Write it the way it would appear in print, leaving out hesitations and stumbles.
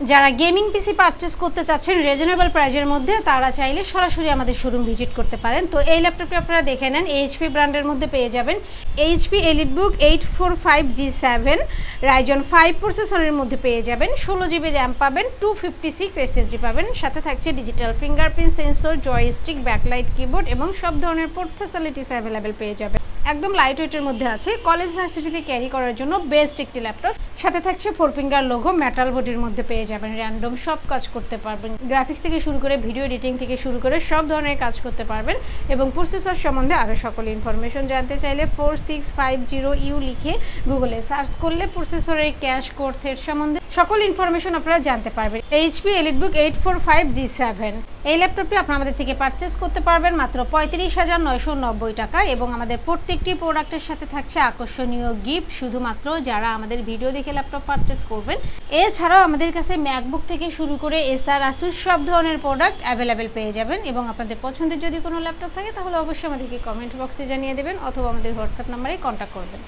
যারা গেমিং পিসি পারচেস করতে চাচ্ছেন রিজনেবল প্রাইজের মধ্যে তারা চাইলে সরাসরি আমাদের শোরুম ভিজিট করতে পারেন। তো এই ল্যাপটপটি আপনারা দেখে নেন, এইচপি ব্র্যান্ডের মধ্যে পেয়ে যাবেন। এইচপি এলিটবুক 845G7 রাইজন 5 প্রসেসরের মধ্যে পেয়ে যাবেন। 16GB র্যাম পাবেন, 256 SSD পাবেন, সাথে থাকছে digital fingerprint sensor, joystick, backlight keyboard এবং সব ধরনের পোর্ট ফ্যাসিলিটিস অ্যাভেলেবেল পেয়ে যাবেন। একদম লাইট ওয়েটের মধ্যে আছে, কলেজ ভার্সিটিতে ক্যারি করার জন্য বেস্ট একটি ল্যাপটপ। সাথে থাকছে 4 ফিঙ্গার লোগো, মেটাল বডির মধ্যে পেয়ে যাবেন। র্যান্ডম সব কাজ করতে পারবেন, গ্রাফিক্স থেকে শুরু করে ভিডিও এডিটিং থেকে শুরু করে সব ধরনের কাজ করতে পারবেন। এবং প্রসেসর সম্বন্ধে আরও সকল ইনফরমেশন জানতে চাইলে 4650U লিখে গুগলে সার্চ করলে প্রসেসরের ক্যাশ কোড থ্রেড সম্বন্ধে সকল ইনফরমেশন আপনারা জানতে পারবেন। এইচপি এলিটবুক 845G7 এই ল্যাপটপটি আপনারা আমাদের থেকে পারচেস করতে পারবেন মাত্র 35,990 টাকা। এবং আমাদের প্রত্যেকটি প্রোডাক্টের সাথে থাকছে আকর্ষণীয় গিফট, শুধুমাত্র যারা আমাদের ভিডিও দেখে ল্যাপটপ পারচেস করবেন। এছাড়াও আমাদের কাছে ম্যাকবুক থেকে শুরু করে এসার, আসুস সব ধরনের প্রোডাক্ট অ্যাভেলেবেল পেয়ে যাবেন। এবং আপনাদের পছন্দের যদি কোনো ল্যাপটপ থাকে তাহলে অবশ্যই আমাদেরকে কমেন্ট বক্সে জানিয়ে দেবেন অথবা আমাদের হোয়াটসঅ্যাপ নাম্বারে কন্ট্যাক্ট করবেন।